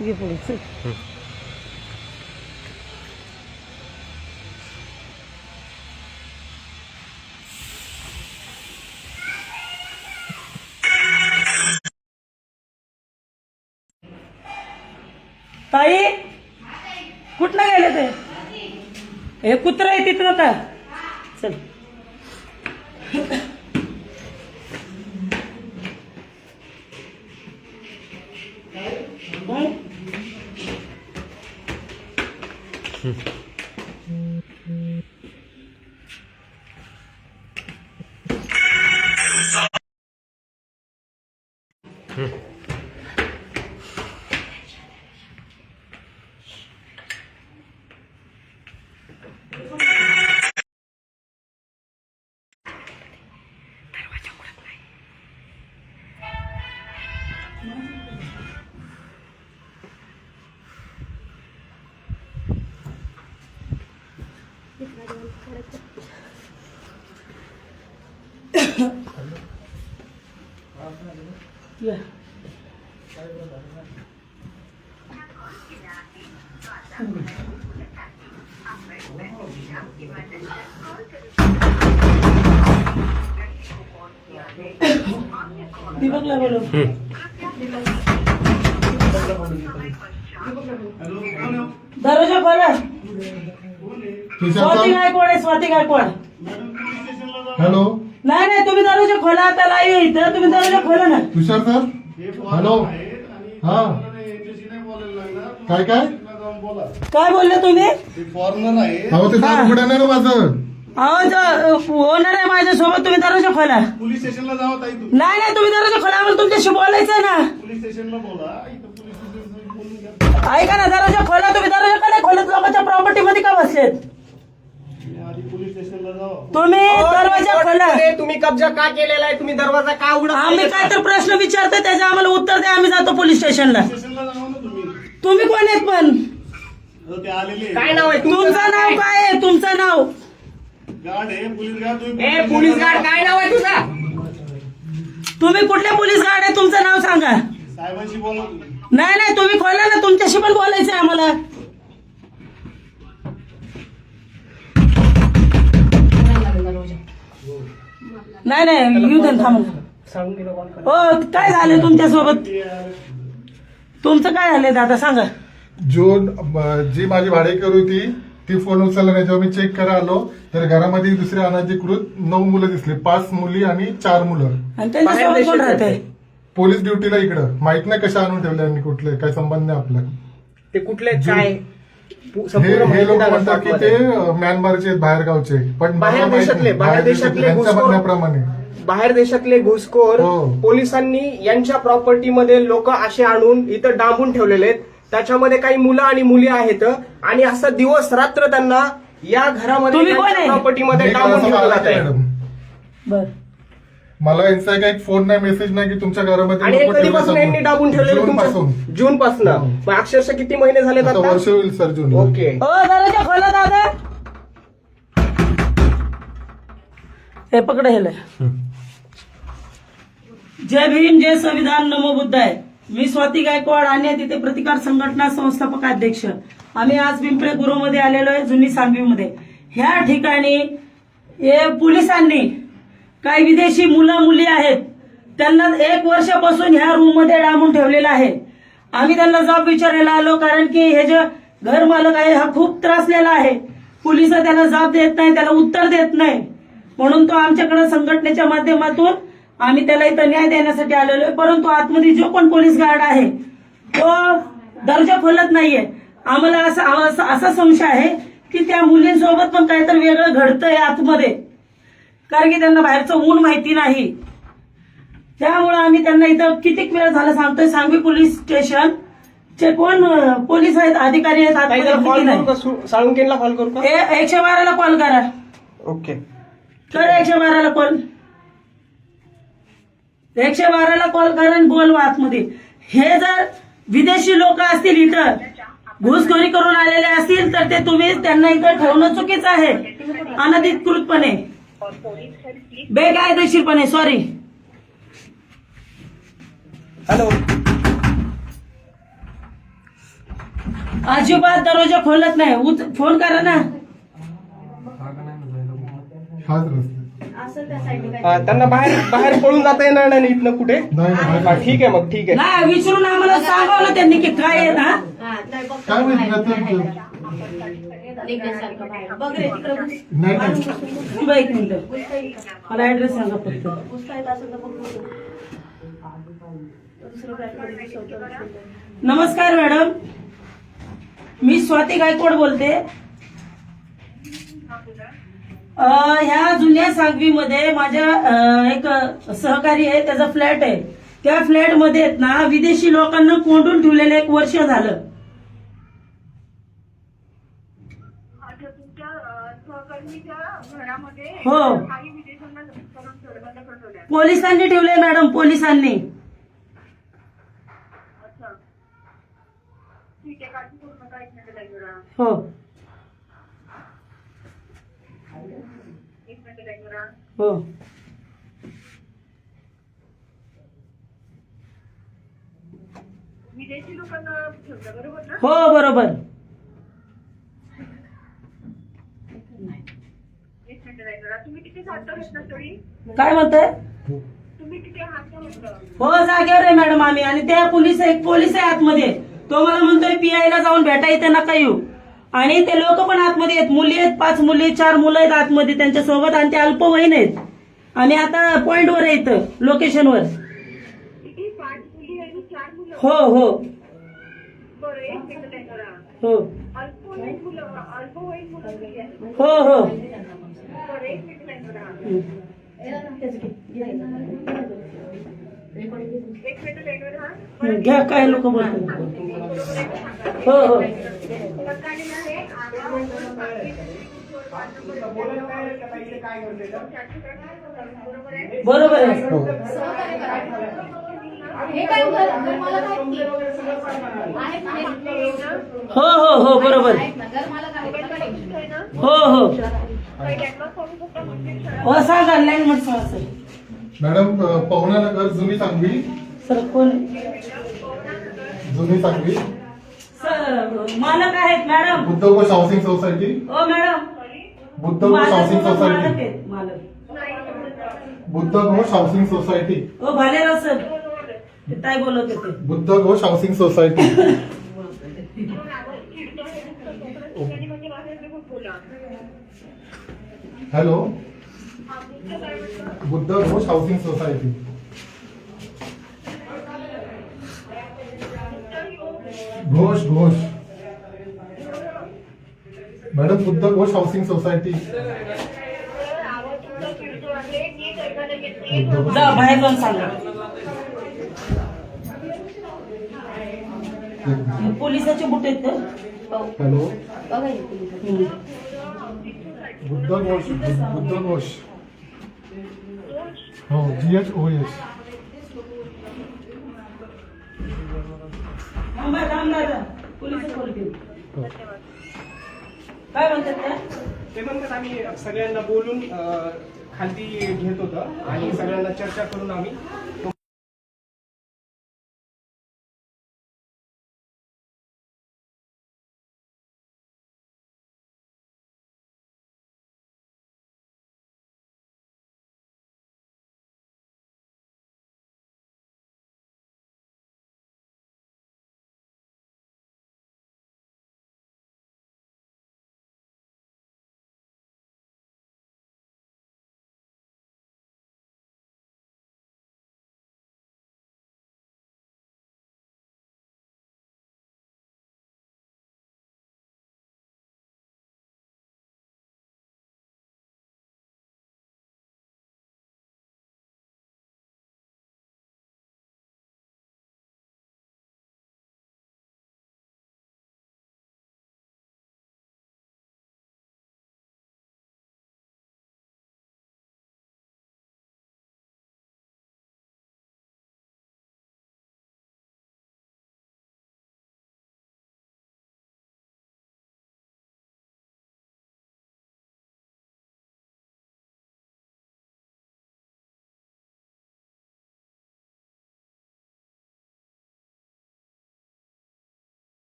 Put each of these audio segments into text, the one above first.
ये पुढे चल. ताई कुठनं गेले ते? हे कुत्रा आहे तिथं का? चल. या. दीपकला बोलव. दरवाजा खोला. स्वाती गायकवाड आहे, स्वाती गायकवाड. हॅलो. नाही नाही तुम्ही दरवाजा खोला. त्याला इथं तुम्ही दरवाजा खोला ना. तुषार सर. हॅलो. हा काय काय काय बोलले तुम्ही? फॉर्नर आहे. अहो ते दार उघडा नाही ना माझं. अहो होणार आहे माझ्यासोबत. तुम्ही दरवाजा खोला. पोलीस स्टेशनला जावं ताई. नाही नाही तुम्ही दरवाजा खोला. आम्हाला तुमच्याशी बोलायचं ना. पोलीस स्टेशनला बोला. इथं पोलीस स्टेशन बोलून घ्या. ऐका ना, दरवाजा खोला. तुम्ही दरवाजा का नाही खोलत? लोकांच्या प्रॉपर्टी मध्ये का बसलेत आधी पोलीस स्टेशनला जावं. तुम्ही? दरवाजा खोला. तुम्ही कब्जा का केलेला आहे? तुम्ही दरवाजा का उघडा? आम्ही काय तर प्रश्न विचारतोय त्याचे आम्हाला उत्तर द्या. आम्ही जातो पोलीस स्टेशनला. स्टेशनला जावं ना तुम्ही. तुम्ही कोण आहेत पण? ते आलेले काय नाव आहे तुमचं नाव काय आहे? तुमचं नाव? गार्ड आहे, पोलीस गार्ड. तुम्ही ए पोलीस गार्ड, काय नाव आहे तुझा? तुम्ही कुठले पोलीस गार्ड आहे? तुमचं नाव सांगा. साहेबांशी बोला तुम्ही. नाही नाही तुम्ही खोला ना. तुमच्याशी पण बोलायचं आहे आम्हाला. नाही नाही येऊ दे, थांबा. हो काय झालं तुमच्यासोबत? तुमचं काय झालंय दादा सांगा. जो जी माझी भाडेकरू होती ती फोन उचलला नाही. जेव्हा मी चेक करा आलो तर घरामध्ये दुसऱ्या अनधिकृत 9 मुलं दिसले. 5 मुली आणि 4 मुलं. आणि त्यांच्यासोबत कोण राहते? पोलीस ड्युटीला इकडं. माहित नाही कशा आणून ठेवले आणि कुठले, काही संबंध नाही आपला. ते कुठले काय? हे लोक म्हणतात की ते म्यानमारचे बाहेर गावचे, पण मला बाहेर माहित देशातले- नाही. बाहेर देशातले त्यांच्या घुसखोर. म्हणण्याप्रमाणे बाहेर देशातले घुसखोर हो. पोलिसांनी यांच्या प्रॉपर्टीमध्ये लोक असे आणून इथं डांबून ठेवलेले आहेत. त्याच्यामध्ये काही मुलं आणि मुली आहेत आणि असं दिवस रात्र त्यांना या घरामध्ये तुम्ही कोण आहे? प्रॉपर्टीमध्ये मी डांबून असं ठेवलं जात आले आहे. मॅडम. बर मला यांचा काही फोन नाही, मेसेज नाही की तुमच्या घरामध्ये आणि हे लोकं ठेवले कधीपासून यांनी डांबून ठेवलेलं जूनपासून. जून पासून अक्षरशः किती महिने झाले आता आता? वर्ष होईल सर जून. ओके. हो दरवाजा खोला दादा. हे पकड हेल. जय भीम, जय संविधान, नमो बुद्धाय. मी स्वाती गायकवाड आणि तिथे प्रतिकार संघटना संस्थापक अध्यक्ष. आम्ही आज पिंपळे गुरुमध्ये आलेलो आहे, जुनी सांगवीमध्ये. ह्या ठिकाणी हे पोलिसांनी काही विदेशी मुलं मुली आहेत त्यांना 1 वर्षापासून ह्या रूम मध्ये डांबून ठेवलेलं आहे. आम्ही त्यांना जाब विचारायला आलो कारण की हे जे घर मालक आहे हा खूप त्रासलेला आहे. पोलिस त्याला जाब देत नाही, त्याला उत्तर देत नाही. म्हणून तो आमच्याकडे संघटनेच्या माध्यमातून आम्ही त्याला इथं न्याय देण्यासाठी आलेलो आहे. परंतु आतमध्ये जो पण पोलीस गार्ड आहे तो दर्जा खोलत नाहीये. आम्हाला असा संशय आहे की त्या मुलींसोबत पण काहीतरी वेगळं घडतंय आतमध्ये, कारण की त्यांना बाहेरचं ऊन माहिती नाही. त्यामुळे आम्ही त्यांना इथं कितीक वेळ झाला सांगतोय. सांगवी पोलीस स्टेशन चे कोण पोलीस आहेत, अधिकारी आहेत साळुंकेला कॉल करू का? 112ला कॉल करा. ओके. कर 112ला कॉल. 112ला कॉल करा आणि बोलवा आतमध्ये. हे जर विदेशी लोक असतील इथं घुसखोरी करून आलेले असतील तर ते तुम्ही त्यांना इथं ठेवणं चुकीचं आहे अनधिकृतपणे, बेकायदेशीरपणे. सॉरी. हॅलो. अजिबात दरवाजा खोलत नाही. फोन करा ना. हाच रस्ता त्यांना बाहेर पळून जाता येणार नाही इथनं कुठे. नाही नाही, हा, ठीक आहे मग, ठीक आहे. नाही विचारून आम्हाला सांगावं त्यांनी की काय आहे ना. काय माहिती ना ते- नाही नाही थांबा एक मिनिट, मला ऍड्रेस सांगा फक्त. नमस्कार मॅडम, मी स्वाती गायकवाड बोलते. ह्या जुन्या सांगवीमध्ये माझ्या एक सहकारी आहे, त्याचा फ्लॅट आहे. त्या फ्लॅट मध्ये आहेत ना विदेशी लोकांना कोंडून ठेवलेलं 1 वर्ष झालं. हो, पोलिसांनी ठेवले मॅडम, पोलिसांनी. हो हो विदेशी लोकांना ठेवलं बरोबर ना? हो बरोबर. एक मिनिट ऐका. तुम्ही किती हात घेतला तरी? काय म्हणताय? तुम्ही किती हात घेतलं? हो जागेवर आहे मॅडम आम्ही. आणि त्या एक पोलीस आहे आतमध्ये, तो मला म्हणतोय पीआयला जाऊन भेटा, इथे नका येऊ. आणि ते लोक पण आतमध्ये आहेत, मुली आहेत, 5 मुली 4 मुलं आहेत आतमध्ये त्यांच्या सोबत, आणि ते अल्पवयीन आहेत. आम्ही आता पॉइंटवर आहे, इथं लोकेशनवर. किती 5 मुली आणि 4 मुलं? हो हो बरं, एक मिनिट ऐका. हो अल्पवयीन मुलं मुली आहेत. हो हो बरं, एक मिनिट ऐका. एक मिनिट ऐका हा. घ्या, काय लोक बोलतात. हो हो सरकारने आहे बरोबर आहे. हो. हो हो हो बरोबर. हो हो हो सांगा, लँडमार्क सांगा सर. मॅडम पवनानगर जुनी सांगवी, सर कोण? जुनी सांगवी, सर मालक आहेत मॅडम. बुद्धघोष हाऊसिंग सोसायटी, हो मॅडम, बुद्धघोष हाऊसिंग मालक सोसायटी, आहेत, मालक. बुद्धघोष हाऊसिंग सोसायटी, हो भालेराव सर, ते काय बोलत होते. Buddhaghosh housing society. Hello, Buddhaghosh housing society. Ghosh Ghosh madam, Buddhaghosh housing society. जा बाहेर जाऊन सांगा. पोलिसाचे बुट आहेत तर. हॅलो, बुद्धघोष, बुद्धघोष. हो, GHOS. थांबा थांबा, पोलिस बोलतील. काय म्हणतात त्या? ते म्हणतात आम्ही सगळ्यांना बोलून खालती घेत होतं आणि सगळ्यांना चर्चा करून आम्ही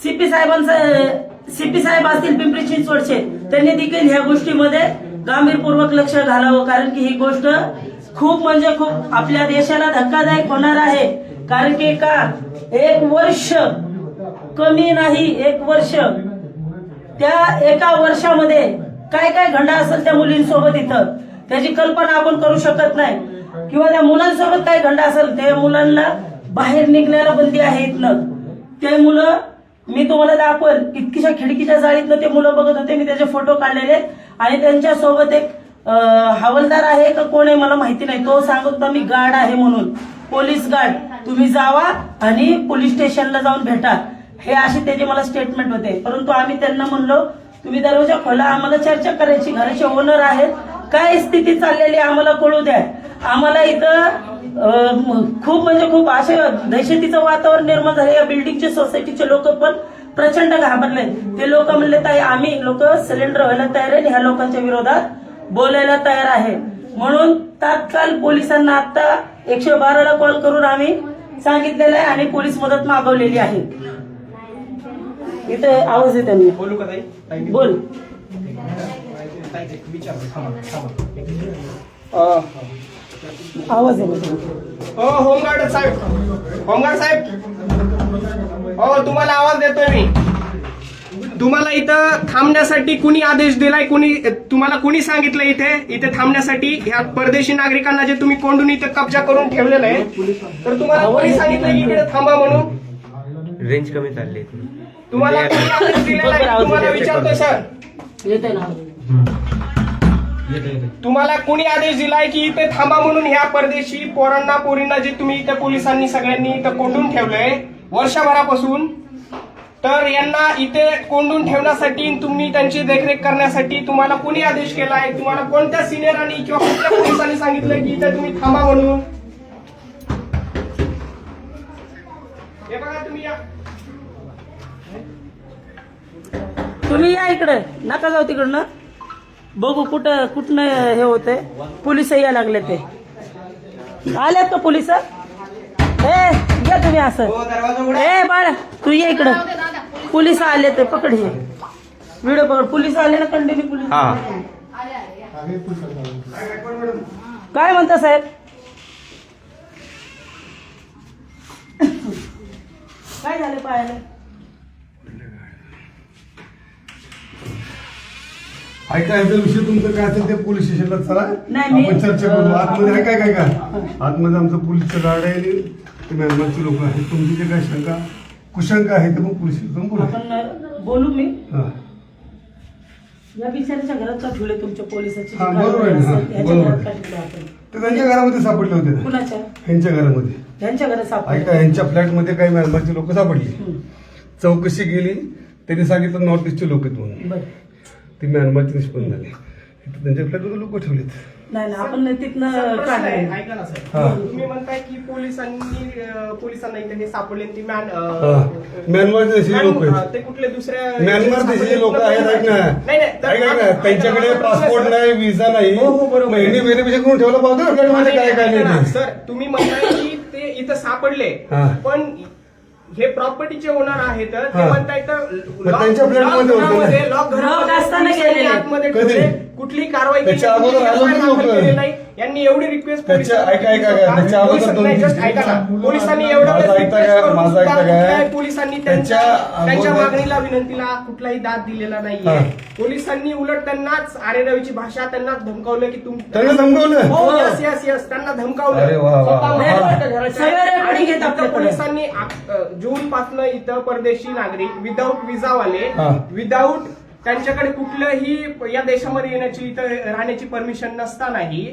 सीपी साहेब असतील पिंपरी चिंचवडचे, त्यांनी देखील ह्या गोष्टीमध्ये गांभीरपूर्वक लक्ष घालावं, कारण की ही गोष्ट खूप म्हणजे खूप आपल्या देशाला धक्कादायक होणार आहे. कारण की का 1 वर्ष कमी नाही, 1 वर्ष, त्या एका वर्षामध्ये काय काय घडलं असेल त्या मुलींसोबत इथं त्याची कल्पना आपण करू शकत नाही. किंवा त्या मुलांसोबत काय घडलं असेल, त्या मुलांना बाहेर निघण्याला बंदी आहे इथनं. ते मुलं मी तुम्हाला दाखवल, इतकीशा खिडकीच्या जाळीतनं ते मुलं बघत होते. मी त्याचे फोटो काढलेले आणि त्यांच्या सोबत एक हवालदार आहे का कोण आहे मला माहिती नाही, तो सांगत होता मी गार्ड आहे म्हणून, पोलीस गार्ड, तुम्ही जावा आणि पोलीस स्टेशनला जाऊन भेटा, हे असे त्याचे मला स्टेटमेंट होते. परंतु आम्ही त्यांना म्हणलो तुम्ही दरवाजा खोला, आम्हाला चर्चा करायची, घराचे ओनर आहेत, काय स्थिती चाललेली आम्हाला कळू द्या. आम्हाला इथं खूप म्हणजे खूप असे दहशतीचं वातावरण निर्माण झाले. या बिल्डिंगचे सोसायटीचे लोक पण प्रचंड घाबरले. ते लोक म्हणले ताई आम्ही लोक सिलेंडर व्हायला तयार आहे, ह्या लोकांच्या विरोधात बोलायला तयार आहे. म्हणून तात्काळ पोलिसांना आता 112ला कॉल करून आम्ही सांगितलेलं आहे आणि पोलीस मदत मागवलेली आहे. इथे आवाज येते मी बोलू का ताई? बोल. आवाज येतो. हो होमगार्ड साहेब, होमगार्ड साहेब, हो तुम्हाला आवाज देतोय मी. तुम्हाला इथं थांबण्यासाठी कुणी आदेश दिलाय, तुम्हाला कुणी सांगितलं इथे थांबण्यासाठी? ह्या परदेशी नागरिकांना जे तुम्ही कोंडून इथं कब्जा करून ठेवलेलं आहे, तर तुम्हाला कोणी सांगितलं की इकडे थांबा म्हणून? रेंज कमी चालली. तुम्हाला कोणी आदेश दिलेला आहे? तुम्हाला विचारतोय सर, येते ना. तुम्हाला कोणी आदेश दिलाय की इथे थांबा म्हणून? ह्या परदेशी पोरांना पोरींना जे तुम्ही इथे पोलिसांनी सगळ्यांनी इथं कोंडून ठेवलंय वर्षभरापासून, तर यांना इथे कोंडून ठेवण्यासाठी तुम्ही त्यांची देखरेख करण्यासाठी तुम्हाला कोणी आदेश केलाय? तुम्हाला कोणत्या सिनियरांनी किंवा कुठल्या पोलिसांनी सांगितलं की इथे तुम्ही थांबा म्हणून? हे बघा तुम्ही या इकडे, नका जाऊ तिकडनं, बघू कुठनं हे होतंय. पोलिस या लागले, ते आलेत का पोलिस? घ्या तुम्ही असं. बाळ तू ये इकडं, पोलिस आले ते पकड, हे व्हिडिओ पकड. पोलिस आले ना, कंटिन्यू पोलिस. काय म्हणता साहेब? काय झालं पाहायला? ऐका याचा विषय तुमचं काय असेल ते पोलीस स्टेशनला चला, नाही, आपण चर्चा करू. आतमध्ये ऐका काय का आतमध्ये आमचं पोलीसचं गार्ड आहे आणि ते म्यानमारचे लोक आहेत. तुमची जे काय शंका कुशंका आहे ते मग पोलीस स्टेशन बोला. आपण बोलू. मी हा या बिचाऱ्याच्या घरात का ठेवले तुमच्या पोलिसाची? हा, बरोबर आहे. हा, बरोबर. ते त्यांच्या घरामध्ये सापडले होते ना. कुणाच्या? ह्यांच्या घरामध्ये. त्यांच्या घरात सापडले. ऐका ह्यांच्या फ्लॅटमध्ये काही म्यानमारचे लोक सापडली. चौकशी केली, त्यांनी सांगितलं नॉर्थ ईस्टचे लोक आहेत म्हणून. बरं. ते म्यानमारचे निष्पन्न झाले. त्यांच्या फ्लॅटमध्ये लोक ठेवलेत. नाही आपण तिथनं काढलं. ऐका ना सर, हा. तुम्ही म्हणताय की पोलिसांना इथे हे सापडले, ती म्यानमारचे देशाचे लोक आहेत. ते कुठले दुसऱ्या म्यानमार देशाचे लोक आहेत. ऐक ना, नाही ऐका ना, त्यांच्याकडे पासपोर्ट नाही, व्हिसा नाही. हो, हो, बरोबर. महिने व्हेरिफिकेशन करून ठेवलं पाहतो फ्लॅटमध्ये काय काय नाही. सर तुम्ही म्हणताय की ते इथं सापडले, हा. पण हे प्रॉपर्टीचे ओनर आहेत, ते हा. म्हणताय तर मग त्यांच्या फ्लॅटमध्ये होते ना. लॉक असताना गेलेले. आतमध्ये कधी? ठेवले, कुठली कारवाई केली त्याच्या अगोदर आलो नाही, की लोकं? केली नाही. यांनी एवढी रिक्वेस्ट त्याच्या ऐका त्याच्या अगोदर पोलिसांनी एवढं माझं ऐकता का? माझं ऐकता काय? पोलिसांनी त्याच्या त्यांच्या अगोदर- मागणीला विनंतीला कुठलाही दाद दिलेला हा. नाहीये. पोलिसांनी उलट त्यांनाच आरेरवीची भाषा त्यांना धमकावलं की त्यांना धमकावलं? हो, यस यस यस, त्यांना धमकावलं. अरे वा, वा, वा. स्वतः मेहरबानच्या घराचे. सगळे रेकॉर्डिंग आणि घेत इथं आपल्याकडे. पोलिसांनी जून पासून इथं परदेशी नागरिक विदाऊट विजावाले, हा. विदाऊट त्यांच्याकडे कुठलंही या देशामध्ये येण्याची, इथं राहण्याची परमिशन नसतानाही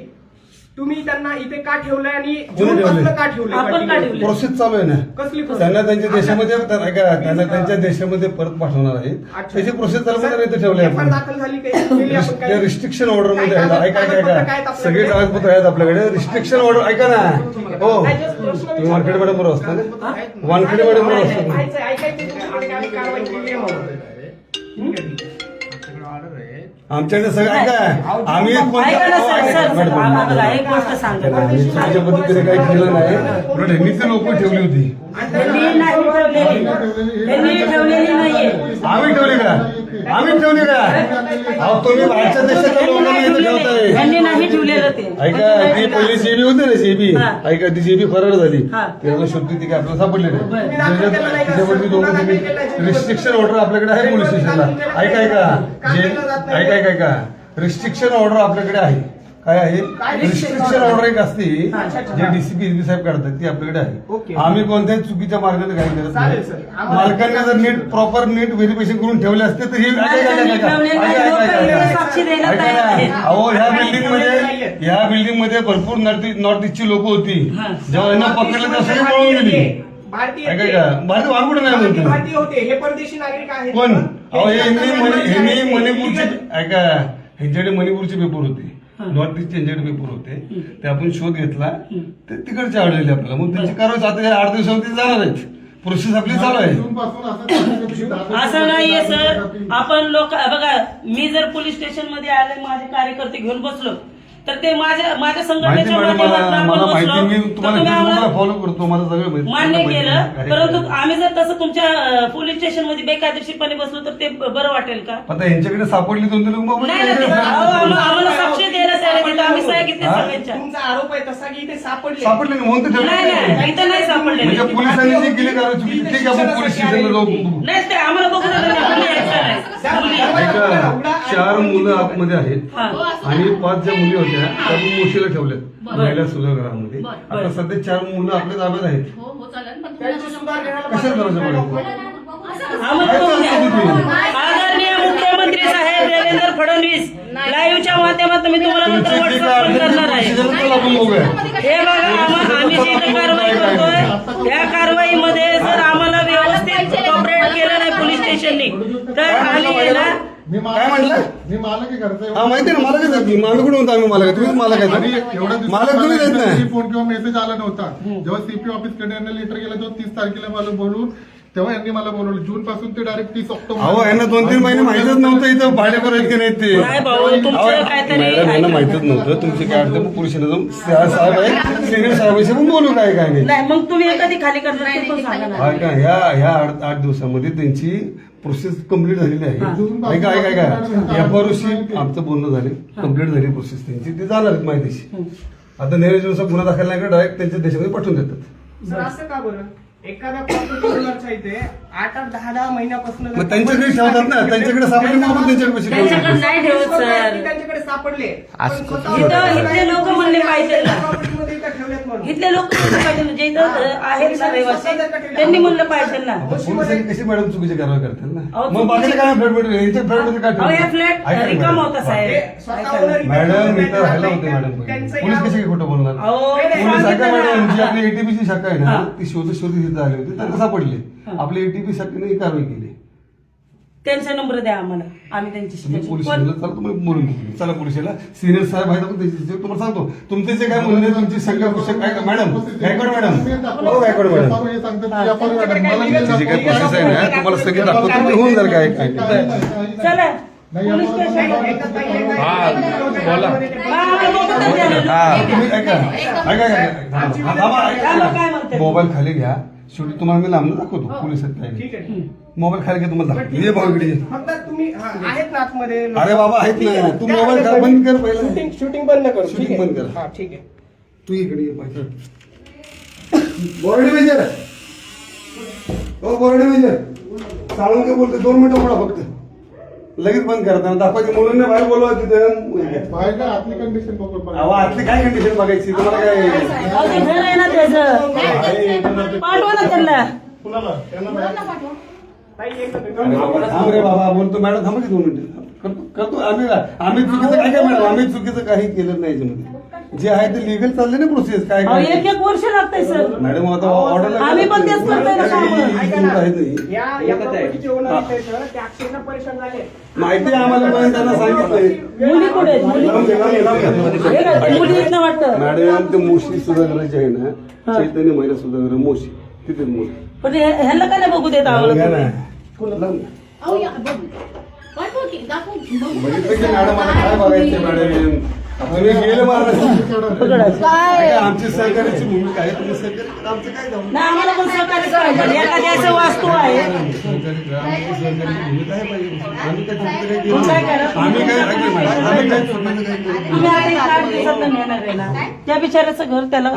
तुम्ही त्यांना इथे का ठेवलंय आणि जून ठेवलंय? पासून का ठेवलंय? आपण का ठेवलंय? प्रोसेस चालू आहे ना. कसली process? त्यांना त्यांच्या देशामध्ये ऐका, त्यांना त्यांच्या देशामध्ये परत पाठवणार आहे. अच्छा. त्याची प्रोसेस चालू सर, इथे ठेवले FIR दाखल झाली काही? केली आपण त्या काही? रिस्ट्रिक्शन ऑर्डर मध्ये काय आहेत. ऐका कागदपत्र काय ऐका आहेत सगळे आपल्याकडे? कागदपत्र आहेत आपल्याकडे. रिस्ट्रिक्शन ऑर्डर ऐका ना. हो, नाही, just प्रश्न तुम्ही वानखेडे मॅडम बरोबर असता ना? वानखेडे मॅडम बरोबर असतात ना? ऐकायचं तुमच्याकडे आम्ही कारवाई केली आहे म्हणून. आमच्याकडे ऑर्डर आहे आमच्याकडे सगळं ऐका आम्ही ऐका ना सर, सर, सर, आम्हाला बघा, एक गोष्ट सांगा. आम्ही चुकीच्या पद्धतीने काही केलं नाही पण ह्यांनी ते लोक ठेवली होती. त्यांनी नाही ठेवलेली, त्यांनी ठेवलेली नाहीये. आम्ही ठेवली का? आम्ही ठेवली का? अहो तुम्ही बाहेरच्या देशातल्या लोकांना इथं ठेवताय. त्यांनी नाही ठेवलेलं ते. ऐका ती पहिली जेबी होती ना जेबी, हा. ऐका ती जेबी फरार झाली, हा. त्याला शोधली ती काय आपल्याला सापडली नाही. बरं. त्याच्यावरती दोघं रिस्ट्रिक्शन ऑर्डर आपल्याकडे आहे पोलीस स्टेशनला. ऐका ऐका रिस्ट्रिक्शन ऑर्डर आपल्याकडे आहे. काय आहे? रिस्ट्रिक्शन ऑर्डर एक असते जे डीसीपी साहेब काढतात ती आपल्याकडे आहे. आम्ही कोणत्याही चुकीच्या मार्गाने काही करत नाही. मालकांनी जर नीट प्रॉपर नीट व्हेरिफिकेशन करून ठेवले असते तर ही साक्षी द्यायला तयार आहेत. अहो ह्या बिल्डिंग मध्ये भरपूर नॉर्थ ईस्टची लोक होती. जेव्हा यांना पकडलं तेव्हा सगळी पळून गेली. भारतीय ऐका का? भारतीय वारकुठे नाही म्हणतो भारतीय होते हे परदेशी नागरिक आहेत. कोण? अहो ह्यांनी मणिपूरचे ऐका ह्यांच्याकडे मणिपूरचे पेपर होते, नॉर्थ ईस्ट यांच्याकडे पेपर होते. ते आपण शोध घेतला ते तिकडचे आढळले आपल्याला. मग त्यांची कारवाई आता 8 दिवसावरती जाणार आहेत. प्रोसेस आपली चालू आहे. असं नाहीये सर. आपण लोक बघा, मी जर पोलीस स्टेशन मध्ये आले माझे कार्यकर्ते घेऊन बसलो तर ते माझ्या माहिती संघटनेच्या मॅडम माध्यमातून आपण मला बसलो, माहिती. मी तर तुम्हाला तुम्ही आम्हाला फेसबुकला फॉलो करतो, मला सगळं माहिती. मान्य केलं. परंतु आम्ही जर तसं तुमच्या पोलीस स्टेशन मध्ये बेकायदेशीरपणे बसलो तर ते बरं वाटेल का? आता यांच्याकडे सापडली 2-3 लोक नाही ना, ते- अहो, आम्हाला साक्षी द्यायला तयार आहेत. आम्ही सह्या घेतल्या सगळ्यांच्या. तुमचा आरोप आहे तसा की इथे सापडले. सापडले नाही म्हणून तर नाही ठेवले. नाही, इथं नाही सापडले. म्हणजे पोलिसांनी जी केली कारवाई चुकीची ठीक आहे. आपण पोलीस स्टेशनला जाऊ बघू. नाही, ते आम्हाला बघू देत नाही. आम्ही ऐकलं नाही. ऐका 4 मुलं आतमध्ये आहेत हा. आणि 5 ज्या मुली होत्या त्या आपण मोशीला ठेवल्यात महिला सुधागृहामध्ये. आता सध्या 4 मुलं आपल्या ताब्यात आहेत. त्यांची सुधार करायला कशाला गरज पडेल? आम्हाला बघू द्या. आदरणीय मुख्यमंत्री साहेब देवेंद्र फडणवीस, लाईव्हच्या माध्यमातून मी तुम्हाला नंतर व्हॉट्सअप करणार आहे. आपण बघूया. हे बघा, आम्ही जी इथे कारवाई करतोय त्या कारवाईमध्ये जर आम्हाला व्यवस्थित कॉपरेट केलं नाही पोलीस स्टेशननी तर आम्ही आहे ना काय म्हटलं? मी मालक आहे घरचा. हा माहिती ना, मला काय आम्ही कुठे होतो? आम्ही मला काय तुम्हीच मला काय मला तुम्ही देत नाही. फोन किंवा मेसेज आला नव्हता. जेव्हा सीपी ऑफिस कडे यांना लेटर गेला तेव्हा 30 तारखेला मला बोलून तेव्हा यांनी मला बोलवलं. जून पासून ते डायरेक्ट 30 ऑक्टोबर. अहो यांना 2-3 महिने माहितच नव्हतं इथं भाडेकर आहेत की नाही ते. नाही भाऊ, तुमचं काहीतरी मॅडम यांना माहितच नव्हतं. तुमचे काय अडचण पोलिसांना जाऊन साहेब आहे सिनियर साहेबांशी पण बोलू काय नाही. नाही. मग तुम्ही कधी खाली करणार ते पण सांगा ना. हा का ह्या 8 दिवसामध्ये त्यांची प्रोसेस कम्प्लीट झालेली आहे. ऐका एफआरओशी आमचं बोलणं झाले, कम्प्लीट झाली प्रोसेस त्यांची. ते जाणार आहेत माहितीशी. आता नेहमीनुसार गुन्हा दाखल नाही का डायरेक्ट त्यांच्या देशामध्ये पाठवून देतात. सर असं का बरं? एखादा प्रॉपर्टी ओनरच्या इथे 8-10 महिन्यापासून मग त्यांच्याकडे ठेवतात ना, त्यांच्याकडे सापडले मग आपण त्यांच्याकडे पैसे त्यांच्याकडे ठेवतो. नाही ठेवत सर. त्यांच्याकडे सापडले इथले लोक म्हणले पाहिजे ना. प्रॉपर्टीमध्ये इथं ठेवलेत म्हणून. इथले लोक म्हणले पाहिजे ना, जे इथं आहेत ना रहिवासी त्यांनी म्हणलं पाहिजे ना. पोलिसांनी कशी मॅडम चुकीची कारवाई करतात ना. अहो, मग बाकीचे काय यांच्या फ्लॅटमध्ये काय अहो, या ठेवतात? फ्लॅट ऐका ना रिकाम मॅडम. होता साहेब. स्वतः owner इथे मॅडम इथं ठेवलेत. राहायला होते मॅडम त्यांचं पोलीस या- कशी खोटं बोलणार? अहो, पोलीस ऐका सांगितलं मॅडम ना. जी आपली एटीपीची शाखा आहे ना हा. ती शोध तिथे आली होती त्यांना सापडले. आपली एटीपी शाखेने ही कारवाई केली. त्यांचा नंबर द्या आम्हाला, आम्ही तुम्ही त्यांच्याशी पोलीस पण- स्टेशनला चला, तुम्ही बोलून घेऊ. चला पोलिसाला सिनियर साहेब आहेत आपण त्यांच्याशी तुम्हाला सांगतो. तुमचे जे काय म्हणणे तुमची शंका पुस्तक काय मॅडम गायकवाड मॅडम हो गायकवाड मॅडम हे सांगतात की आपण मॅडम मला जी काय प्रोसेस आहे ना तुम्हाला सगळे दाखवतो. तुम्ही होऊन जाईल काय काय चला पोलीस स्टेशन बोला. आम्हाला बघू तर द्या ना. तुम्ही ऐका मोबाईल खाली घ्या. शेवटी तुम्हाला मी लांब दाखवतो पोलिसात ठीक काय आहे. मोबाईल खाली घ्या तुम्हाला दाखवतो. ये भाऊ इकडे ये. फक्त तुम्ही आहेत ना आतमध्ये अरे बाबा आहेत ना तू मोबाईल का बंद कर पहिला. शूटिंग बंद करू. ठीक Shooting आहे. बंद कर. हा ठीक आहे. तू इकडे ये पाहिजे. बोर्डे मेजर हो बोर्डे मेजर सांगून काय बोलते 2 मिनिटं बोला फक्त. लगेच बंद करताना दाखवायची मुलांना बाहेर बोलवा तिथं. बाहेर आतली कंडिशन बघू पण. अहो आतली काय कंडिशन बघायची तुम्हाला काय अहो, ते घर आहे ना त्याचं, पाठवा ना त्यांना. कुणाला त्यांना बाहेर. ताई, एक मिनिट. थांब रे बाबा बोलतो मॅडम थांबा की 2 मिनिटं करतो आम्ही चुकीचं काय काय मॅडम आम्ही चुकीचं काही केलं नाही याच्यामध्ये. जे आहे ते लिगल चालले ना प्रोसेस काय अहो, काय 1-1 वर्ष लागतंय सर. मॅडम आता ऑर्डर आम्ही पण तेच करतोय ना कामं. या प्रॉपर्टीचे ओनर इथे सर ते अक्षरशः परेशान झाले. माहिती आहे आम्हाला पण त्यांना सांगितलंय. मुली कुठे आहेत? मुली लावून दे, लावून दे, लावून दे. हे काय, मुली आहेत ना वाटतं. मॅडम ते मोशी सुधागराची आहे ना चैतन्य महिला सुधागरा मोशी तिथे मोशी पण ह्यांना काय नाही बघू देत आम्हाला घ्या तुम्ही. ना. लावून दे. की दाखवू बघू. बघितलं की मॅडम आता काय बघायचं मॅडम तुम्ही गेले काय आमची सहकार्याची भूमिका आहे तुम्ही सहकार्य करा. आमचं काय जाऊ नाही आम्हाला पण सहकार्य पाहिजे एखादी असं वास्तू आहे सहकार्य करा. आमची सहकार्याची भूमिका आहे पाहिजे. आम्ही काय चुकीचं काय मग काय केलं करा? आम्ही काय चुकीचं काय केलं तुम्ही आता एक 8 दिवसात नेणार आहे ना त्या बिचाऱ्याचं घर त्याला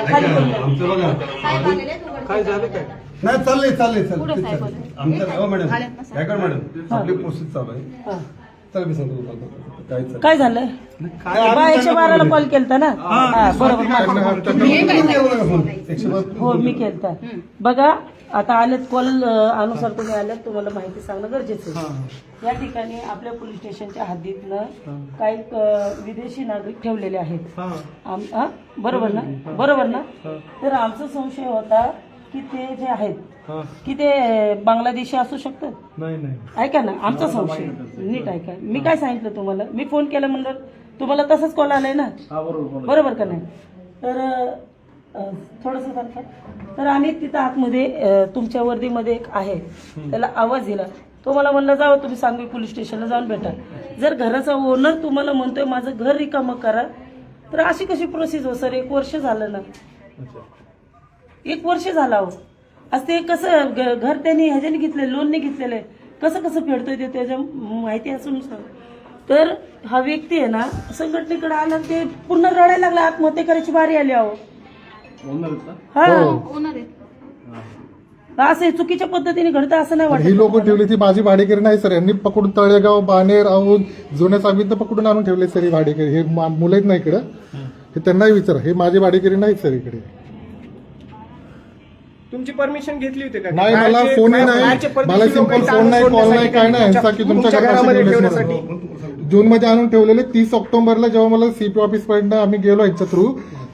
खाली करून द्या. आमचं बघा साहेब आलेले, तू वर- काय झालं काय नाही चाललंय कुठं साहेब आले? आमचं हो मॅडम आलेत ना साहेब? काय कर मॅडम आपली प्रोसेस चालू आहे हा. चला मी सांगतो तुम्हाला काय चाललंय. काय झालं बा 112ला कॉल केलता ना हा बरोबर हो मी केलता बघा आता आलेत कॉल अनुसार तुम्ही आलेत तुम्हाला माहिती सांगणं गरजेचं आहे या ठिकाणी आपल्या पोलीस स्टेशनच्या हद्दीतनं काही विदेशी नागरिक ठेवलेले आहेत बरोबर ना तर आमचा संशय होता की ते जे आहेत की ते बांगलादेशी असू शकतात नाही ऐका ना आमचा संशय नीट ऐका मी काय सांगितलं तुम्हाला मी फोन केला म्हणलं तुम्हाला तसंच कॉल आलाय ना बरोबर का नाही तर थोडस तर आम्ही तिथं आतमध्ये तुमच्या वर्दीमध्ये एक आहे त्याला आवाज दिला तो मला म्हणलं जावं तुम्ही सांगवी पोलीस स्टेशनला जाऊन भेटा जर घराचा ओनर तुम्हाला म्हणतोय माझं घर रिकामं करा तर अशी कशी प्रोसेस हो सर 1 वर्ष झालं ना 1 वर्ष झाला हो आज ते कसं घर त्यांनी ह्याच्याने घेतले लोनने घेतलेलं आहे कसं फेडतोय ते त्याच्या माहिती असून तर हा व्यक्ती आहे ना संघटनेकडे आला ते पूर्ण रडायला लागला आत्महत्या करायची बारी आली अहो हा ओनर आहे. असं चुकीच्या पद्धतीने घडतं असं नाही ही वाटत लोक ठेवली ती माझी भाडेकरी नाही सर यांनी पकडून तळेगाव बाणेर औंध जुन्या सावित पकडून आणून ठेवले सर ही भाडेकरी हे मुलं आहेत ना इकडं हे त्यांनाही विचारा हे माझी भाडेकरी नाही सर इकडे तुमची परमिशन घेतली होती का नाही मला बाहेरचे- फोनही नाही बाहेरचे परदेशी मला लोक सिंपल इथं फोन आणून नाही कॉल नाही सोडण्यासाठी काय नाही यांचा की तुमच्या घरामध्ये घरामध्ये ठेवण्यासाठी जून मध्ये आणून ठेवलेले 30 ऑक्टोबरला जेव्हा मला सीपी ऑफिस पर्यंत आम्ही गेलो यांच्या थ्रू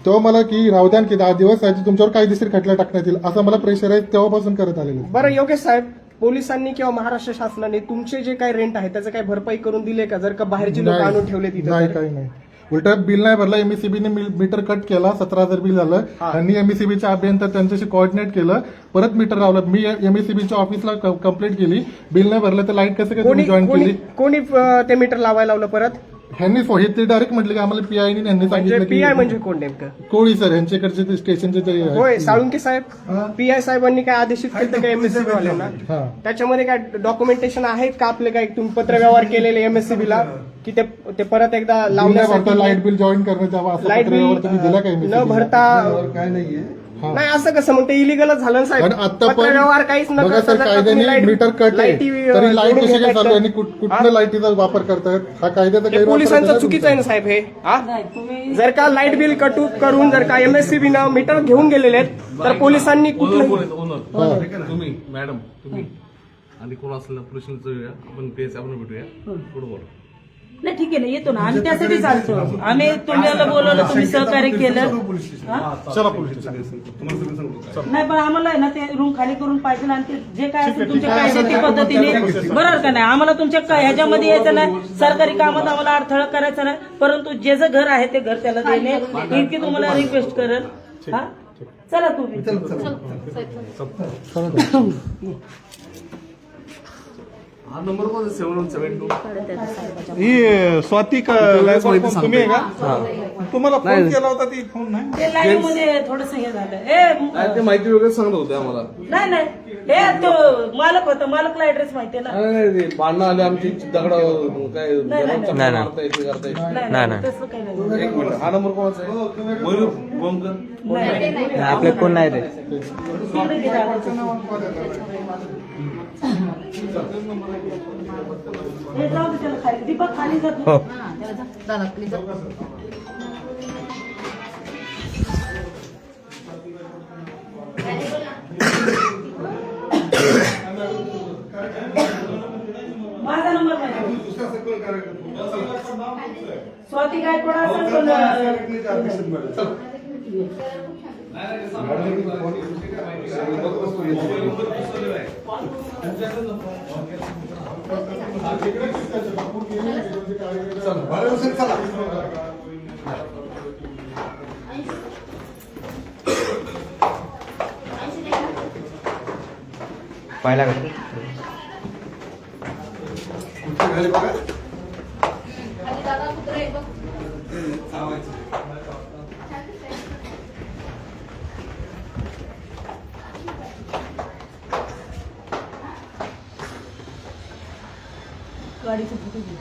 तेव्हा मला की राहू द्या की 10 दिवस याची तुमच्यावर कायदेशीर खटला टाकण्यात येईल असं मला प्रेशर आहे तेव्हापासून करत आलेलं आहे. बरं योगेश साहेब पोलिसांनी किंवा महाराष्ट्र शासनाने तुमचे जे काही रेंट आहे त्याचं काही भरपाई करून दिले का जर का बाहेरची लोक आणून ठेवले तिथे नाही तर? काही नाही उलट बिल नाही भरला एमएससीबीने मीटर कट केला 17,000 बिल झालं त्यांनी एमएससीबीच्या अभियंता त्यांच्याशी कोऑर्डिनेट केलं परत मीटर लावलं मी एमएससीबीच्या ऑफिसला कंप्लेंट केली बिल नाही भरलं तर लाईट कसं काय तुम्ही जॉईन केली कोणी ते मीटर लावायला लावलं परत ह्यांनी हे ते डायरेक्ट म्हटले की आम्हाला पीआय यांनी म्हणजे सांगितलं पीआय की म्हणजे कोण नेमकं कोळी सर यांच्याकडचे ते स्टेशनचे ते आहेत. होय साळुंके साहेब पीआय साहेबांनी काय आदेशित केलं का एमएससीबी वाल्यांना हा त्याच्यामध्ये काय डॉक्युमेंटेशन आहेत का आपले काय तुम्ही पत्रव्यवहार केलेले एमएससीबी ला की ते परत एकदा लावण्यासाठी लाईट बिल जॉईन करण्यात यावं असं लाईट पत्रव्यवहार तुम्ही दिला काय बिल न भरता काय नाहीये नाही असं कसं मग ते इलिगलच झालं ना साहेब पण आता पत्रव्यवहार काहीच न बघा करता सर जर का कायद्याने तुम्ही लाईट- मीटर कट आहे लाईटी, तरी लाईट जोडून कशी काय घेतायत चालू तर- आहे आणि कुठल्या लाईटीचा वापर करतायत हा कायद्याचा हे गैरवापर पोलिसांचं आहे चुकीचं आहे ना साहेब हे हा? नाही तुम्ही जर का लाईट बिल करून जर का एमएससीबी न मीटर घेऊन गेलेले आहेत तर पोलिसांनी कुठलं तुम्ही मॅडम तुम्ही आणि कोण असलं प्रश्न आपण तेच आपण भेटूया पुढे बोला नाही ठीक आहे ना येतो ना आम्ही त्यासाठी चालतो आम्ही तुम्हाला बोलवलं तुम्ही सहकार्य केलं हा? चला पोलीस स्टेशन तुम्हाला सगळं सांगतो नाही पण आम्हाला आहे ना ते रूम खाली करून पाहिजे आणि ते जे काय असेल तुमच्या कायद्याच्या पद्धतीने बरोबर का नाही आम्हाला तुमच्या ह्याच्यामध्ये यायचं नाही सरकारी कामात आम्हाला अडथळा करायचा नाही परंतु जे जे घर आहे ते घर त्याला देणे इतकी तुम्हाला रिक्वेस्ट करेल हा चला तुम्ही हा नंबर कोणता 7172 ही स्वाती तुम्ही आहे का तुम्हाला फोन केला होता ती फोन नाही ते लाईव्ह मध्ये थोडस हे झालं ते माहिती वगैरे सांगत होते आम्हाला नाही हे तो मालक होता मालकला ऍड्रेस माहितीये ना नाही ते भांडणं आले आमची दगड काय नाही. मारता येते करता येते नाही तसं काही नाही एक मिनिट हा नंबर कोणाचा आहे मयूर गोमकर नाही. आपले कोण नाही ते तिकडे गेला. हे जाऊ दे त्याला खाली दीपक खाली जातो दादा प्लीज माझा नंबर माहिती स्वाती गायकवाड असेल पण पाहिला का खाली बघा. खाली दादा कुत्रा आहे बघ. गाडीचे फोटो घे.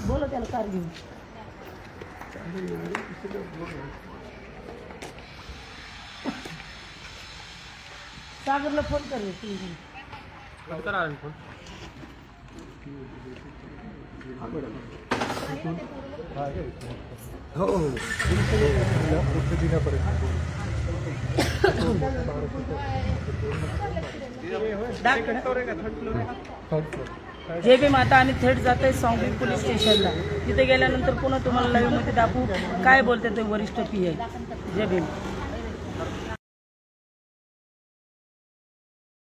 बोला त्याला कार घेऊन. सागरला फोन कर रे, तू. जे बी माता आणि थेट जात आहे सांगली पोलीस स्टेशनला. तिथे गेल्यानंतर पुन्हा तुम्हाला लाईव्ह मध्ये दाखवू काय बोलते ते वरिष्ठ पी आहे. जय भीम.